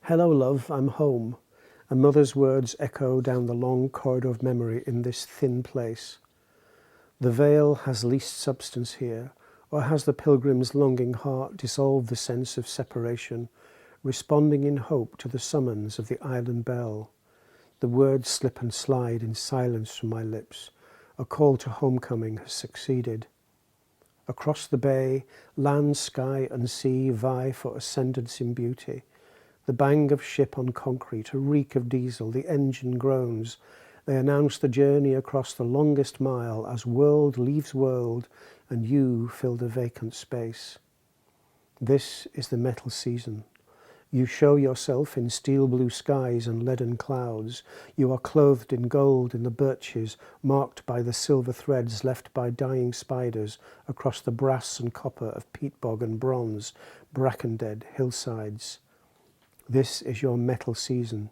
Hello, love, I'm home. A mother's words echo down the long corridor of memory in this thin place. The veil has least substance here, or has the pilgrim's longing heart dissolved the sense of separation, responding in hope to the summons of the island bell? The words slip and slide in silence from my lips. A call to homecoming has succeeded. Across the bay, land, sky and sea vie for ascendance in beauty. The bang of ship on concrete, a reek of diesel, the engine groans. They announce the journey across the longest mile as world leaves world and you fill the vacant space. This is the metal season. You show yourself in steel blue skies and leaden clouds. You are clothed in gold in the birches, marked by the silver threads left by dying spiders across the brass and copper of peat bog and bronze, bracken-dead hillsides. This is your metal season.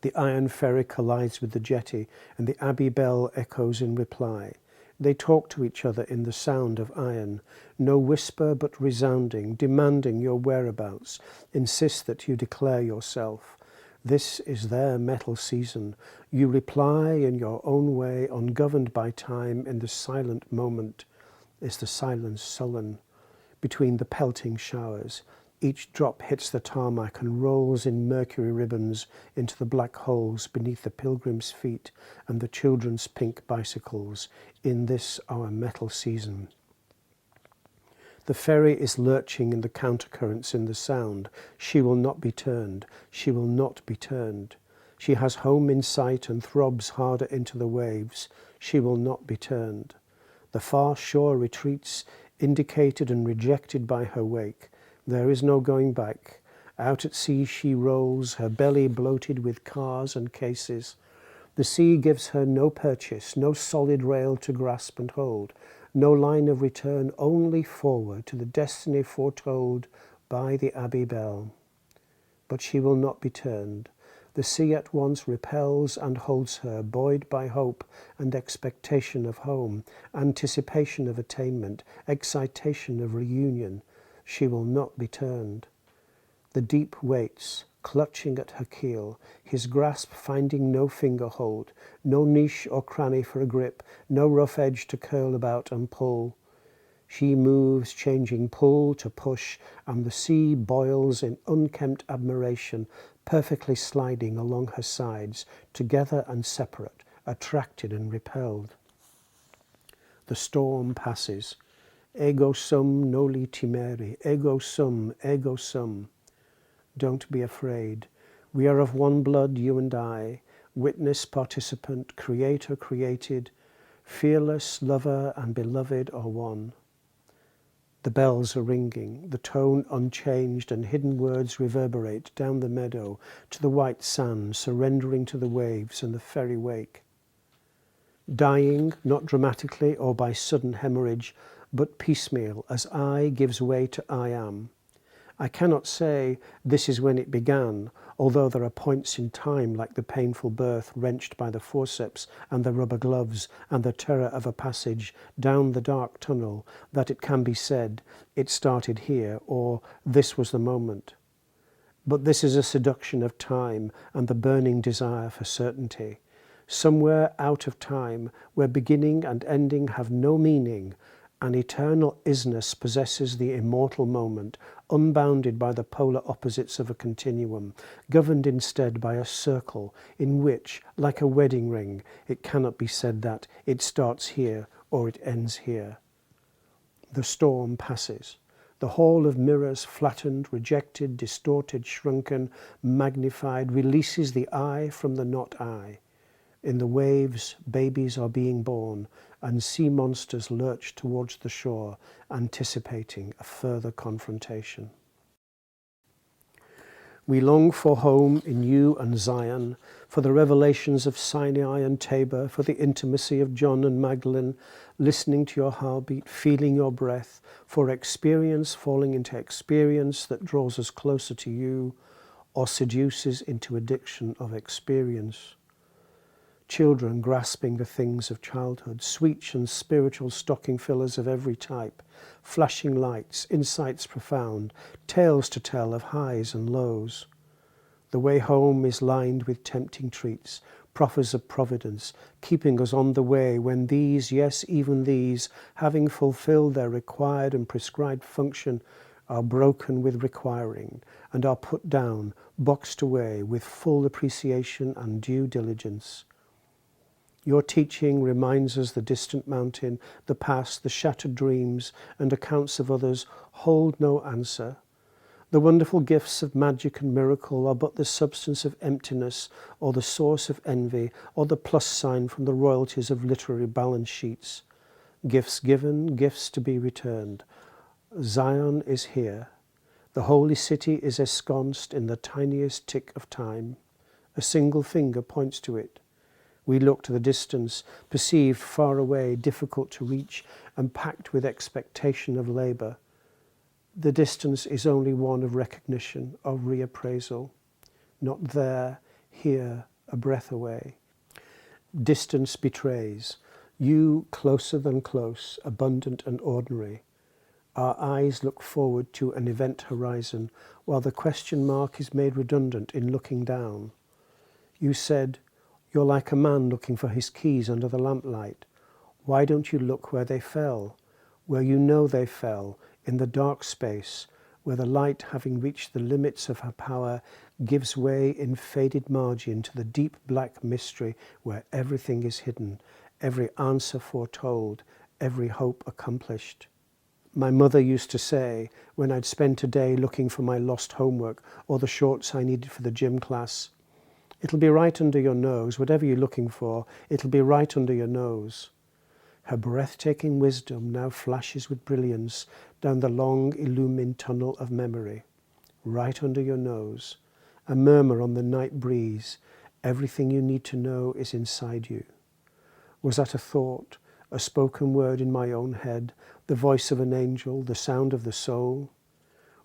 The iron ferry collides with the jetty, and the Abbey bell echoes in reply. They talk to each other in the sound of iron, no whisper but resounding, demanding your whereabouts, insist that you declare yourself. This is their metal season. You reply in your own way, ungoverned by time. In the silent moment is the silence sullen. Between the pelting showers, each drop hits the tarmac and rolls in mercury ribbons into the black holes beneath the pilgrims' feet and the children's pink bicycles in this our metal season. The ferry is lurching in the countercurrents in the sound. She will not be turned. She will not be turned. She has home in sight and throbs harder into the waves. She will not be turned. The far shore retreats, indicated and rejected by her wake. There is no going back. Out at sea she rolls, her belly bloated with cars and cases. The sea gives her no purchase, no solid rail to grasp and hold, no line of return, only forward to the destiny foretold by the Abbey bell. But she will not be turned. The sea at once repels and holds her, buoyed by hope and expectation of home, anticipation of attainment, excitation of reunion. She will not be turned. The deep waits, clutching at her keel, his grasp finding no finger hold, no niche or cranny for a grip, no rough edge to curl about and pull. She moves, changing pull to push, and the sea boils in unkempt admiration, perfectly sliding along her sides, together and separate, attracted and repelled. The storm passes. Ego sum noli timere, ego sum. Don't be afraid. We are of one blood, you and I, witness, participant, creator, created, fearless, lover and beloved are one. The bells are ringing, the tone unchanged, and hidden words reverberate down the meadow to the white sand, surrendering to the waves and the ferry wake. Dying, not dramatically or by sudden hemorrhage, but piecemeal, as I gives way to I am. I cannot say this is when it began, although there are points in time like the painful birth wrenched by the forceps and the rubber gloves and the terror of a passage down the dark tunnel, that it can be said, it started here, or this was the moment. But this is a seduction of time and the burning desire for certainty. Somewhere out of time, where beginning and ending have no meaning, an eternal isness possesses the immortal moment, unbounded by the polar opposites of a continuum, governed instead by a circle in which, like a wedding ring, it cannot be said that it starts here or it ends here. The storm passes. The hall of mirrors, flattened, rejected, distorted, shrunken, magnified, releases the I from the not I. In the waves, babies are being born, and sea monsters lurch towards the shore, anticipating a further confrontation. We long for home in you and Zion, for the revelations of Sinai and Tabor, for the intimacy of John and Magdalene, listening to your heartbeat, feeling your breath, for experience falling into experience that draws us closer to you, or seduces into addiction of experience. Children grasping the things of childhood, sweet and spiritual stocking fillers of every type, flashing lights, insights profound, tales to tell of highs and lows. The way home is lined with tempting treats, proffers of providence, keeping us on the way when these, yes, even these, having fulfilled their required and prescribed function, are broken with requiring, and are put down, boxed away with full appreciation and due diligence. Your teaching reminds us the distant mountain, the past, the shattered dreams, and accounts of others hold no answer. The wonderful gifts of magic and miracle are but the substance of emptiness, or the source of envy, or the plus sign from the royalties of literary balance sheets. Gifts given, gifts to be returned. Zion is here. The holy city is ensconced in the tiniest tick of time. A single finger points to it. We look to the distance, perceived far away, difficult to reach, and packed with expectation of labour. The distance is only one of recognition, of reappraisal. Not there, here, a breath away. Distance betrays. You closer than close, abundant and ordinary. Our eyes look forward to an event horizon, while the question mark is made redundant in looking down. You said, "You're like a man looking for his keys under the lamplight. Why don't you look where they fell, where you know they fell, in the dark space, where the light, having reached the limits of her power, gives way in faded margin to the deep black mystery where everything is hidden, every answer foretold, every hope accomplished?" My mother used to say, when I'd spent a day looking for my lost homework or the shorts I needed for the gym class, "It'll be right under your nose, whatever you're looking for, it'll be right under your nose." Her breathtaking wisdom now flashes with brilliance down the long illumined tunnel of memory. Right under your nose, a murmur on the night breeze, everything you need to know is inside you. Was that a thought, a spoken word in my own head, the voice of an angel, the sound of the soul?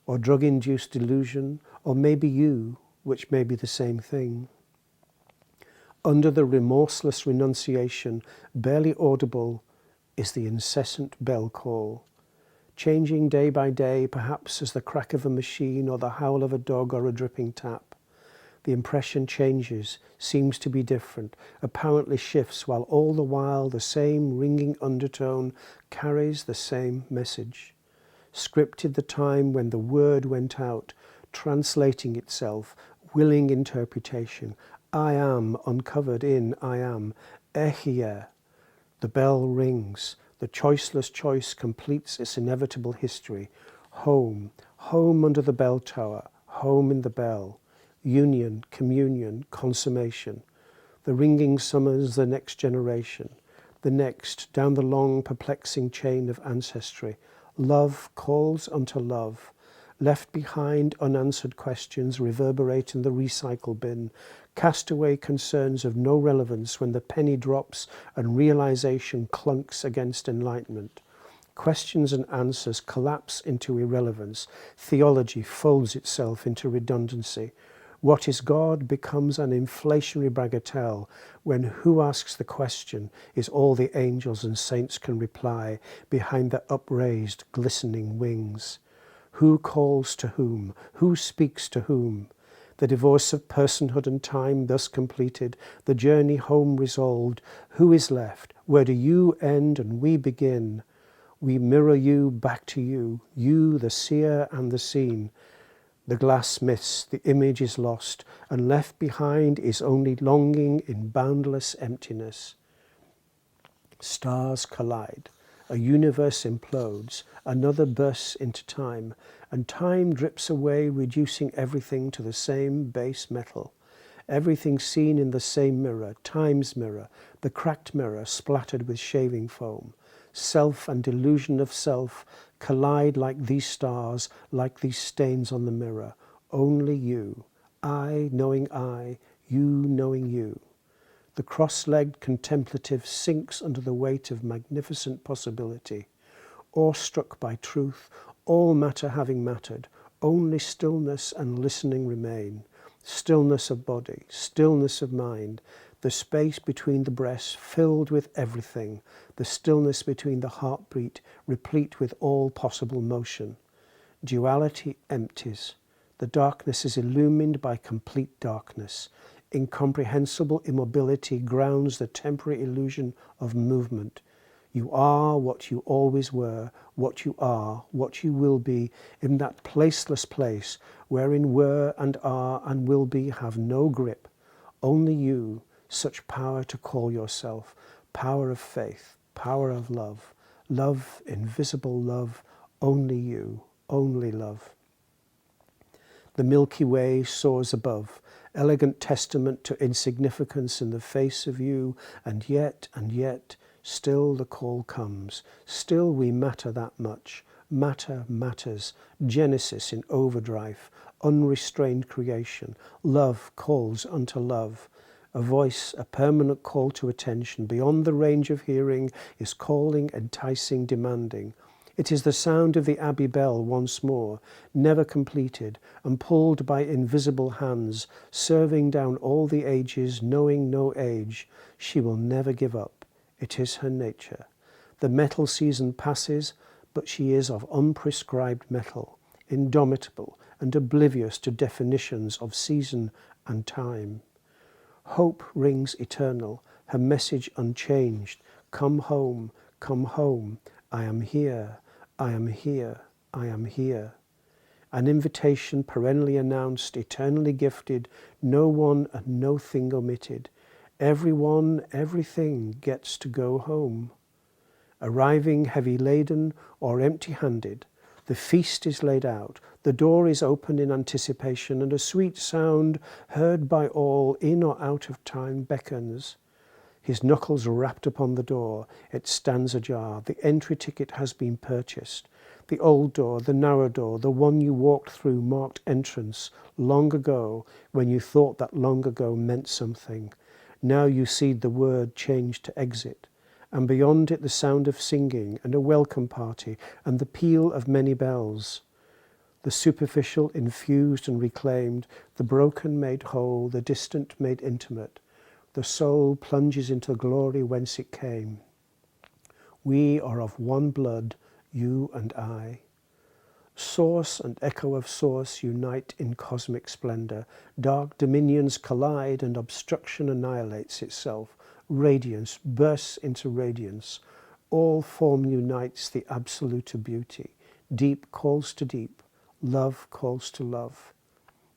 Or drug-induced delusion, or maybe you, which may be the same thing? Under the remorseless renunciation, barely audible, is the incessant bell call, changing day by day, perhaps as the crack of a machine or the howl of a dog or a dripping tap. The impression changes, seems to be different, apparently shifts, while all the while the same ringing undertone carries the same message. Scripted the time when the word went out, translating itself, willing interpretation. I am uncovered in I am. Ehiyeh. The bell rings. The choiceless choice completes its inevitable history. Home, home under the bell tower, home in the bell. Union, communion, consummation. The ringing summons the next generation. The next, down the long, perplexing chain of ancestry. Love calls unto love. Left behind unanswered questions reverberate in the recycle bin. Castaway concerns of no relevance when the penny drops and realization clunks against enlightenment. Questions and answers collapse into irrelevance. Theology folds itself into redundancy. What is God becomes an inflationary bagatelle when who asks the question is all the angels and saints can reply behind their upraised, glistening wings. Who calls to whom? Who speaks to whom? The divorce of personhood and time thus completed, the journey home resolved, who is left? Where do you end and we begin? We mirror you back to you, you the seer and the seen. The glass mists, the image is lost, and left behind is only longing in boundless emptiness. Stars collide, a universe implodes, another bursts into time, and time drips away, reducing everything to the same base metal. Everything seen in the same mirror, time's mirror, the cracked mirror splattered with shaving foam. Self and delusion of self collide like these stars, like these stains on the mirror. Only you, I knowing I, you knowing you. The cross-legged contemplative sinks under the weight of magnificent possibility. Awestruck by truth, all matter having mattered, only stillness and listening remain. Stillness of body, stillness of mind, the space between the breasts filled with everything, the stillness between the heartbeat replete with all possible motion. Duality empties. The darkness is illumined by complete darkness. Incomprehensible immobility grounds the temporary illusion of movement. You are what you always were, what you are, what you will be, in that placeless place wherein were and are and will be have no grip. Only you, such power to call yourself, power of faith, power of love, love, invisible love, only you, only love. The Milky Way soars above, elegant testament to insignificance in the face of you, and yet, still the call comes. Still we matter that much. Matter matters. Genesis in overdrive. Unrestrained creation. Love calls unto love. A voice, a permanent call to attention, beyond the range of hearing, is calling, enticing, demanding. It is the sound of the Abbey bell once more, never completed, and pulled by invisible hands, serving down all the ages, knowing no age. She will never give up. It is her nature. The metal season passes, but she is of unprescribed metal, indomitable and oblivious to definitions of season and time. Hope rings eternal, her message unchanged. Come home, I am here. I am here, I am here. An invitation perennially announced, eternally gifted, no one and no thing omitted. Everyone, everything gets to go home. Arriving heavy laden or empty-handed, the feast is laid out, the door is open in anticipation, and a sweet sound, heard by all, in or out of time, beckons. His knuckles rapped upon the door. It stands ajar. The entry ticket has been purchased. The old door, the narrow door, the one you walked through, marked entrance long ago, when you thought that long ago meant something. Now you see the word changed to exit, and beyond it the sound of singing and a welcome party and the peal of many bells. The superficial infused and reclaimed, the broken made whole, the distant made intimate. The soul plunges into glory whence it came. We are of one blood, you and I. Source and echo of source unite in cosmic splendor. Dark dominions collide and obstruction annihilates itself. Radiance bursts into radiance. All form unites the absolute of beauty. Deep calls to deep. Love calls to love.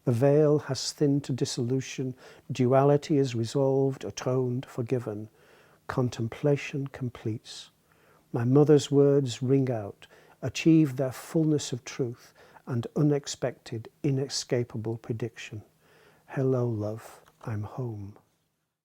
The veil has thinned to dissolution. Duality is resolved, atoned, forgiven. Contemplation completes. My mother's words ring out, achieve their fullness of truth and unexpected, inescapable prediction. Hello, love, I'm home.